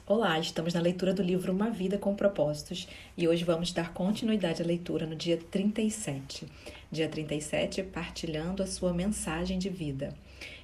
Olá, estamos na leitura do livro Uma Vida com Propósitos e hoje vamos dar continuidade à leitura no dia 37. Dia 37, partilhando a sua mensagem de vida.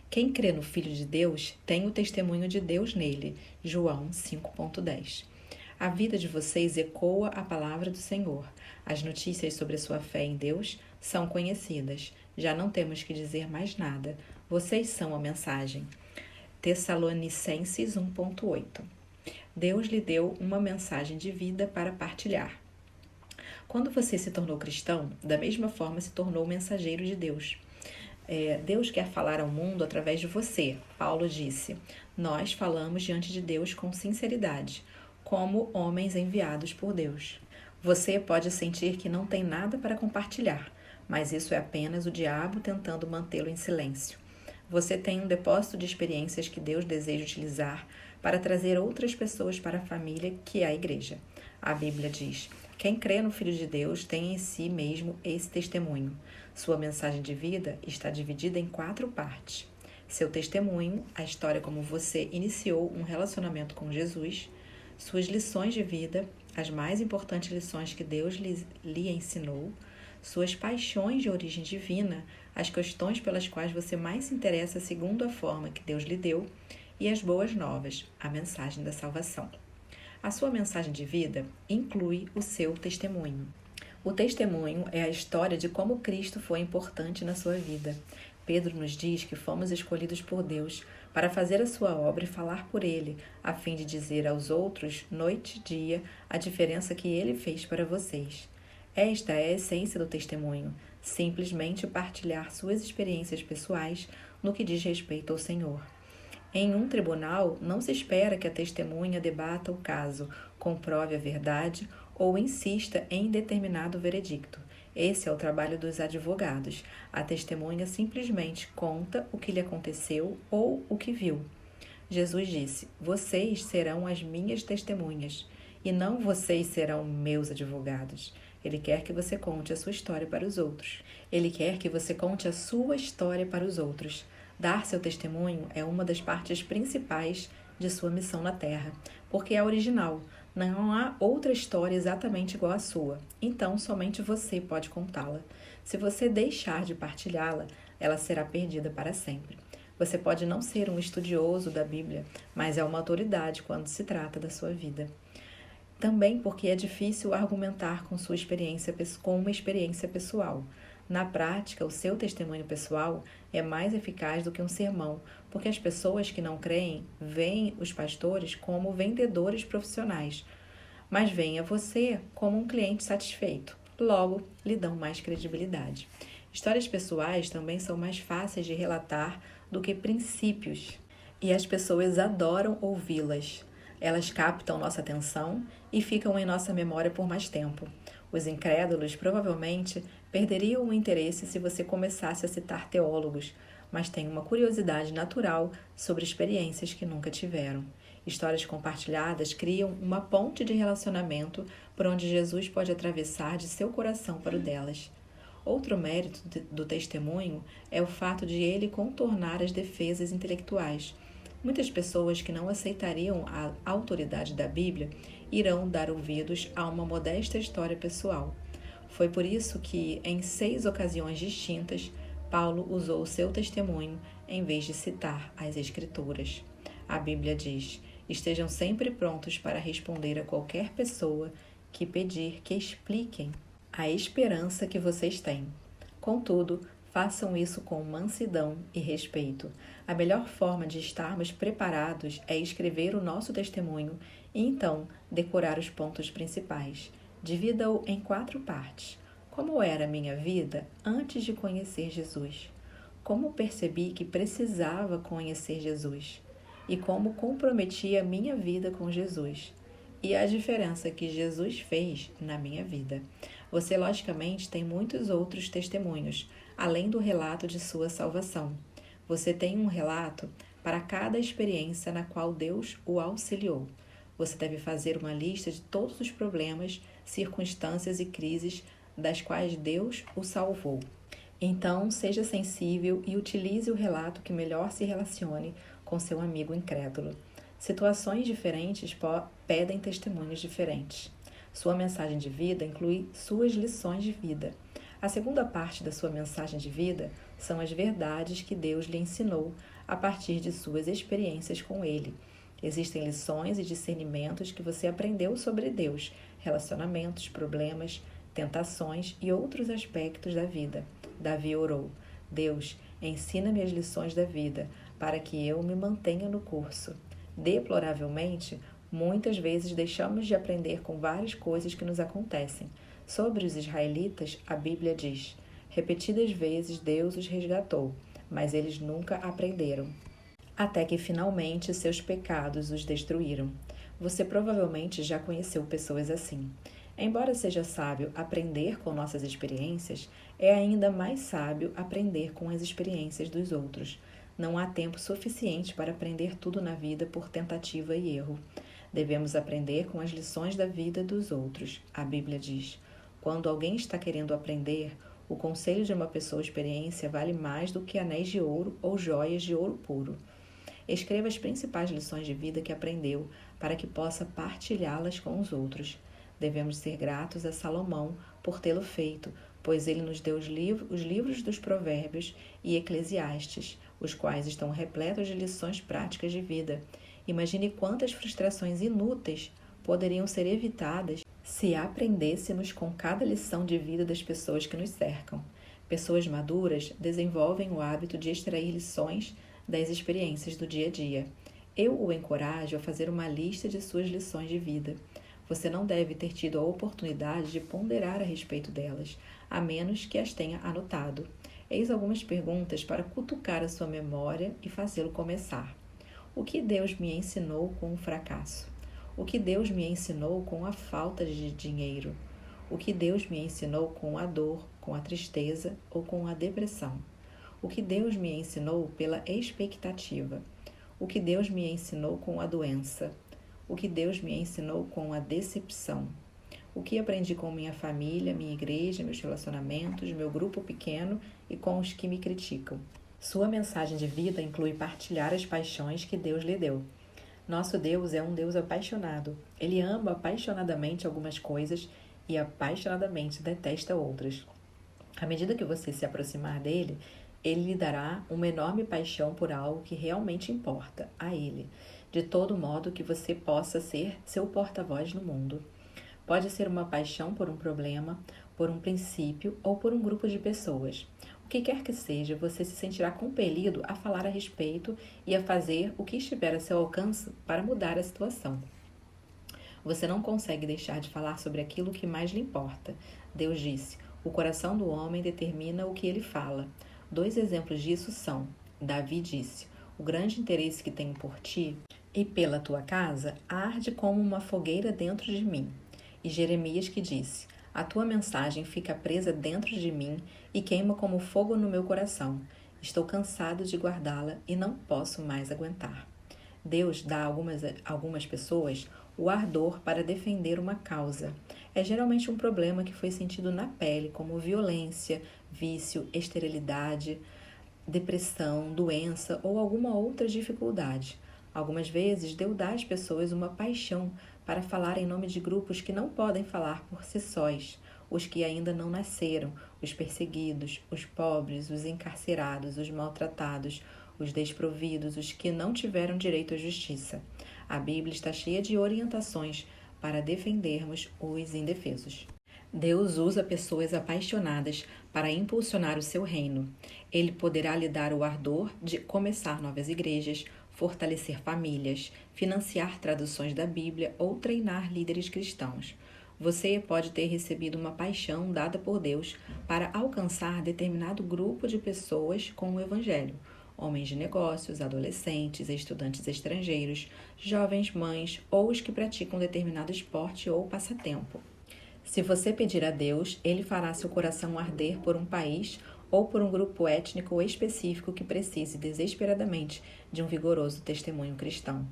Quem crê no Filho de Deus tem o testemunho de Deus nele. João 5,10. A vida de vocês ecoa a palavra do Senhor. As notícias sobre a sua fé em Deus são conhecidas. Já não temos que dizer mais nada. Vocês são a mensagem. Tessalonicenses 1,8. Deus lhe deu uma mensagem de vida para partilhar. Quando você se tornou cristão, da mesma forma se tornou mensageiro de Deus. Deus quer falar ao mundo através de você. Paulo disse: nós falamos diante de Deus com sinceridade, como homens enviados por Deus. Você pode sentir que não tem nada para compartilhar, mas isso é apenas o diabo tentando mantê-lo em silêncio. Você tem um depósito de experiências que Deus deseja utilizar para trazer outras pessoas para a família que é a igreja. A Bíblia diz: quem crê no Filho de Deus tem em si mesmo esse testemunho. Sua mensagem de vida está dividida em 4 partes. Seu testemunho, a história como você iniciou um relacionamento com Jesus, suas lições de vida, as mais importantes lições que Deus lhe ensinou, suas paixões de origem divina, as questões pelas quais você mais se interessa segundo a forma que Deus lhe deu, e as boas novas, a mensagem da salvação. A sua mensagem de vida inclui o seu testemunho. O testemunho é a história de como Cristo foi importante na sua vida. Pedro nos diz que fomos escolhidos por Deus para fazer a sua obra e falar por Ele, a fim de dizer aos outros, noite e dia, a diferença que Ele fez para vocês. Esta é a essência do testemunho, simplesmente partilhar suas experiências pessoais no que diz respeito ao Senhor. Em um tribunal, não se espera que a testemunha debata o caso, comprove a verdade ou insista em determinado veredicto. Esse é o trabalho dos advogados. A testemunha simplesmente conta o que lhe aconteceu ou o que viu. Jesus disse: vocês serão as minhas testemunhas, e não vocês serão meus advogados. Ele quer que você conte a sua história para os outros. Ele quer que você conte a sua história para os outros. Dar seu testemunho é uma das partes principais de sua missão na Terra, porque é original. Não há outra história exatamente igual à sua, então somente você pode contá-la. Se você deixar de partilhá-la, ela será perdida para sempre. Você pode não ser um estudioso da Bíblia, mas é uma autoridade quando se trata da sua vida. Também porque é difícil argumentar com uma experiência pessoal. Na prática, o seu testemunho pessoal é mais eficaz do que um sermão, porque as pessoas que não creem veem os pastores como vendedores profissionais, mas veem a você como um cliente satisfeito. Logo, lhe dão mais credibilidade. Histórias pessoais também são mais fáceis de relatar do que princípios, e as pessoas adoram ouvi-las. Elas captam nossa atenção e ficam em nossa memória por mais tempo. Os incrédulos provavelmente perderiam o interesse se você começasse a citar teólogos, mas têm uma curiosidade natural sobre experiências que nunca tiveram. Histórias compartilhadas criam uma ponte de relacionamento por onde Jesus pode atravessar de seu coração para o delas. Outro mérito do testemunho é o fato de ele contornar as defesas intelectuais. Muitas pessoas que não aceitariam a autoridade da Bíblia irão dar ouvidos a uma modesta história pessoal. Foi por isso que, em 6 ocasiões distintas, Paulo usou o seu testemunho em vez de citar as Escrituras. A Bíblia diz: estejam sempre prontos para responder a qualquer pessoa que pedir que expliquem a esperança que vocês têm. Contudo, façam isso com mansidão e respeito. A melhor forma de estarmos preparados é escrever o nosso testemunho e então decorar os pontos principais. Divida-o em 4 partes. Como era a minha vida antes de conhecer Jesus? Como percebi que precisava conhecer Jesus? E como comprometi a minha vida com Jesus? E a diferença que Jesus fez na minha vida. Você, logicamente, tem muitos outros testemunhos, além do relato de sua salvação. Você tem um relato para cada experiência na qual Deus o auxiliou. Você deve fazer uma lista de todos os problemas, circunstâncias e crises das quais Deus o salvou. Então, seja sensível e utilize o relato que melhor se relacione com seu amigo incrédulo. Situações diferentes pedem testemunhos diferentes. Sua mensagem de vida inclui suas lições de vida. A segunda parte da sua mensagem de vida são as verdades que Deus lhe ensinou a partir de suas experiências com Ele. Existem lições e discernimentos que você aprendeu sobre Deus, relacionamentos, problemas, tentações e outros aspectos da vida. Davi orou: Deus, ensina-me as lições da vida, para que eu me mantenha no curso. Deploravelmente, muitas vezes deixamos de aprender com várias coisas que nos acontecem. Sobre os israelitas, a Bíblia diz: repetidas vezes Deus os resgatou, mas eles nunca aprenderam, até que finalmente seus pecados os destruíram. Você provavelmente já conheceu pessoas assim. Embora seja sábio aprender com nossas experiências, é ainda mais sábio aprender com as experiências dos outros. Não há tempo suficiente para aprender tudo na vida por tentativa e erro. Devemos aprender com as lições da vida dos outros. A Bíblia diz: quando alguém está querendo aprender, o conselho de uma pessoa experiência vale mais do que anéis de ouro ou joias de ouro puro. Escreva as principais lições de vida que aprendeu, para que possa partilhá-las com os outros. Devemos ser gratos a Salomão por tê-lo feito, pois ele nos deu os livros dos Provérbios e Eclesiastes, os quais estão repletos de lições práticas de vida. Imagine quantas frustrações inúteis poderiam ser evitadas se aprendêssemos com cada lição de vida das pessoas que nos cercam. Pessoas maduras desenvolvem o hábito de extrair lições das experiências do dia a dia. Eu o encorajo a fazer uma lista de suas lições de vida. Você não deve ter tido a oportunidade de ponderar a respeito delas, a menos que as tenha anotado. Eis algumas perguntas para cutucar a sua memória e fazê-lo começar. O que Deus me ensinou com o fracasso? O que Deus me ensinou com a falta de dinheiro? O que Deus me ensinou com a dor, com a tristeza ou com a depressão? O que Deus me ensinou pela expectativa? O que Deus me ensinou com a doença? O que Deus me ensinou com a decepção? O que aprendi com minha família, minha igreja, meus relacionamentos, meu grupo pequeno e com os que me criticam? Sua mensagem de vida inclui partilhar as paixões que Deus lhe deu. Nosso Deus é um Deus apaixonado. Ele ama apaixonadamente algumas coisas e apaixonadamente detesta outras. À medida que você se aproximar dele, ele lhe dará uma enorme paixão por algo que realmente importa a ele, de todo modo que você possa ser seu porta-voz no mundo. Pode ser uma paixão por um problema, por um princípio ou por um grupo de pessoas. O que quer que seja, você se sentirá compelido a falar a respeito e a fazer o que estiver a seu alcance para mudar a situação. Você não consegue deixar de falar sobre aquilo que mais lhe importa. Deus disse: o coração do homem determina o que ele fala. 2 exemplos disso são: Davi disse: o grande interesse que tenho por ti e pela tua casa arde como uma fogueira dentro de mim. E Jeremias que disse: a tua mensagem fica presa dentro de mim e queima como fogo no meu coração. Estou cansado de guardá-la e não posso mais aguentar. Deus dá a algumas pessoas o ardor para defender uma causa. É geralmente um problema que foi sentido na pele, como violência, vício, esterilidade, depressão, doença ou alguma outra dificuldade. Algumas vezes, Deus dá às pessoas uma paixão para falar em nome de grupos que não podem falar por si sós, os que ainda não nasceram, os perseguidos, os pobres, os encarcerados, os maltratados, os desprovidos, os que não tiveram direito à justiça. A Bíblia está cheia de orientações para defendermos os indefesos. Deus usa pessoas apaixonadas para impulsionar o seu reino. Ele poderá lhe dar o ardor de começar novas igrejas, fortalecer famílias, financiar traduções da Bíblia ou treinar líderes cristãos. Você pode ter recebido uma paixão dada por Deus para alcançar determinado grupo de pessoas com o Evangelho. Homens de negócios, adolescentes, estudantes estrangeiros, jovens mães ou os que praticam determinado esporte ou passatempo. Se você pedir a Deus, Ele fará seu coração arder por um país ou por um grupo étnico específico que precise desesperadamente de um vigoroso testemunho cristão.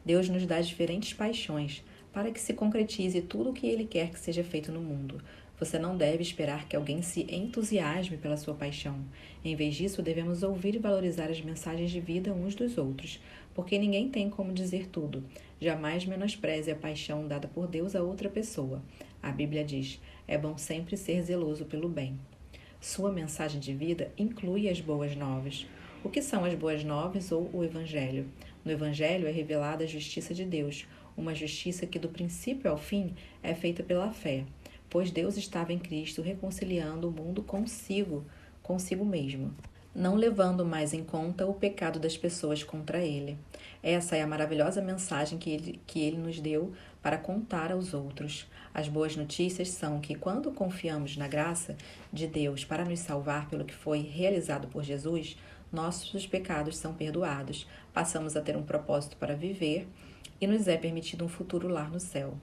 Deus nos dá diferentes paixões para que se concretize tudo o que Ele quer que seja feito no mundo. Você não deve esperar que alguém se entusiasme pela sua paixão. Em vez disso, devemos ouvir e valorizar as mensagens de vida uns dos outros, porque ninguém tem como dizer tudo. Jamais menospreze a paixão dada por Deus a outra pessoa. A Bíblia diz: é bom sempre ser zeloso pelo bem. Sua mensagem de vida inclui as boas novas. O que são as boas novas ou o Evangelho? No Evangelho é revelada a justiça de Deus, uma justiça que do princípio ao fim é feita pela fé, pois Deus estava em Cristo reconciliando o mundo consigo mesmo, não levando mais em conta o pecado das pessoas contra ele. Essa é a maravilhosa mensagem que ele nos deu para contar aos outros. As boas notícias são que, quando confiamos na graça de Deus para nos salvar pelo que foi realizado por Jesus, nossos pecados são perdoados, passamos a ter um propósito para viver e nos é permitido um futuro lar no céu.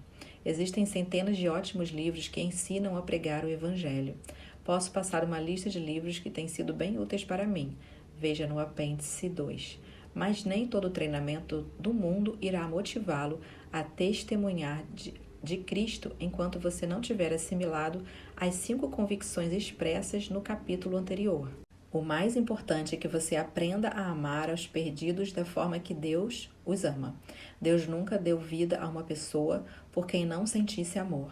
Existem centenas de ótimos livros que ensinam a pregar o Evangelho. Posso passar uma lista de livros que têm sido bem úteis para mim. Veja no apêndice 2. Mas nem todo treinamento do mundo irá motivá-lo a testemunhar de Cristo enquanto você não tiver assimilado as 5 convicções expressas no capítulo anterior. O mais importante é que você aprenda a amar aos perdidos da forma que Deus os ama. Deus nunca deu vida a uma pessoa por quem não sentisse amor.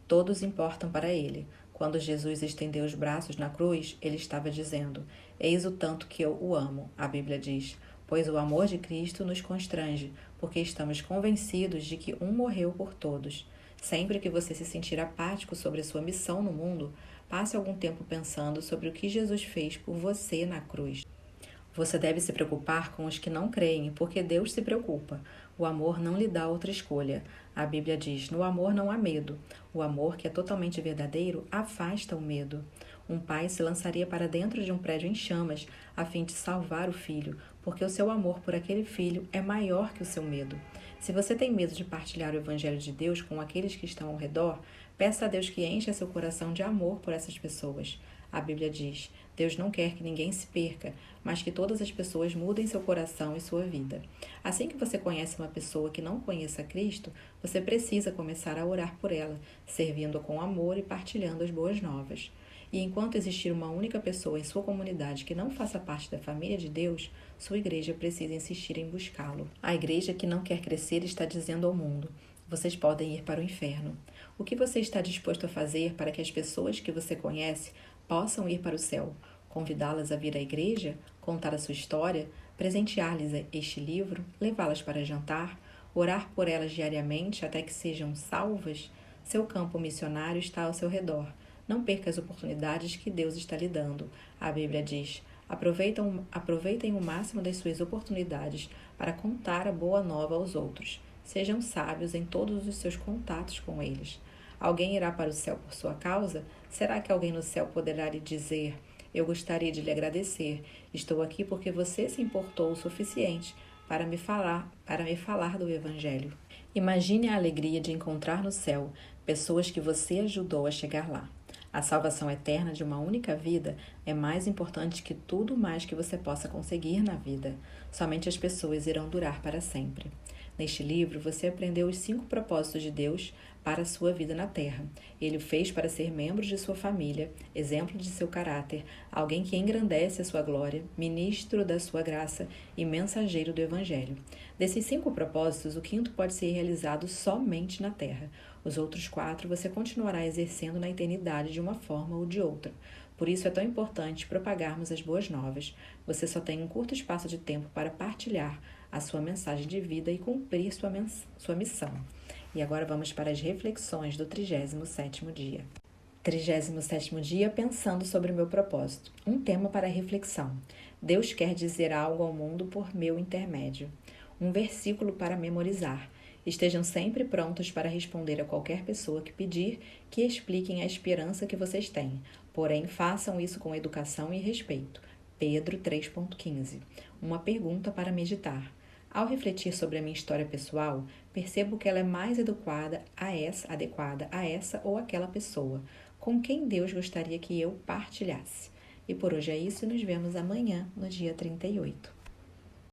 Todos importam para Ele. Quando Jesus estendeu os braços na cruz, ele estava dizendo: eis o tanto que eu o amo, a Bíblia diz, pois o amor de Cristo nos constrange, porque estamos convencidos de que um morreu por todos. Sempre que você se sentir apático sobre a sua missão no mundo, passe algum tempo pensando sobre o que Jesus fez por você na cruz. Você deve se preocupar com os que não creem, porque Deus se preocupa. O amor não lhe dá outra escolha. A Bíblia diz: no amor não há medo. O amor, que é totalmente verdadeiro, afasta o medo. Um pai se lançaria para dentro de um prédio em chamas a fim de salvar o filho, porque o seu amor por aquele filho é maior que o seu medo. Se você tem medo de partilhar o Evangelho de Deus com aqueles que estão ao redor, peça a Deus que encha seu coração de amor por essas pessoas. A Bíblia diz: Deus não quer que ninguém se perca, mas que todas as pessoas mudem seu coração e sua vida. Assim que você conhece uma pessoa que não conheça Cristo, você precisa começar a orar por ela, servindo com amor e partilhando as boas novas. E enquanto existir uma única pessoa em sua comunidade que não faça parte da família de Deus, sua igreja precisa insistir em buscá-lo. A igreja que não quer crescer está dizendo ao mundo: vocês podem ir para o inferno. O que você está disposto a fazer para que as pessoas que você conhece possam ir para o céu? Convidá-las a vir à igreja, contar a sua história, presentear-lhes este livro, levá-las para jantar, orar por elas diariamente até que sejam salvas? Seu campo missionário está ao seu redor. Não perca as oportunidades que Deus está lhe dando. A Bíblia diz: aproveitem o máximo das suas oportunidades para contar a boa nova aos outros. Sejam sábios em todos os seus contatos com eles. Alguém irá para o céu por sua causa? Será que alguém no céu poderá lhe dizer: eu gostaria de lhe agradecer. Estou aqui porque você se importou o suficiente para me falar do Evangelho. Imagine a alegria de encontrar no céu pessoas que você ajudou a chegar lá. A salvação eterna de uma única vida é mais importante que tudo mais que você possa conseguir na vida. Somente as pessoas irão durar para sempre. Neste livro, você aprendeu os 5 propósitos de Deus para a sua vida na Terra. Ele o fez para ser membro de sua família, exemplo de seu caráter, alguém que engrandece a sua glória, ministro da sua graça e mensageiro do Evangelho. Desses 5 propósitos, o 5º pode ser realizado somente na Terra. Os outros 4 você continuará exercendo na eternidade de uma forma ou de outra. Por isso é tão importante propagarmos as boas novas. Você só tem um curto espaço de tempo para partilhar a sua mensagem de vida e cumprir sua missão. E agora vamos para as reflexões do 37º dia. 37º dia, pensando sobre o meu propósito. Um tema para reflexão. Deus quer dizer algo ao mundo por meu intermédio. Um versículo para memorizar. Estejam sempre prontos para responder a qualquer pessoa que pedir que expliquem a esperança que vocês têm. Porém, façam isso com educação e respeito. Pedro 3,15. Uma pergunta para meditar. Ao refletir sobre a minha história pessoal, percebo que ela é mais adequada a essa ou aquela pessoa, com quem Deus gostaria que eu partilhasse. E por hoje é isso e nos vemos amanhã, no dia 38.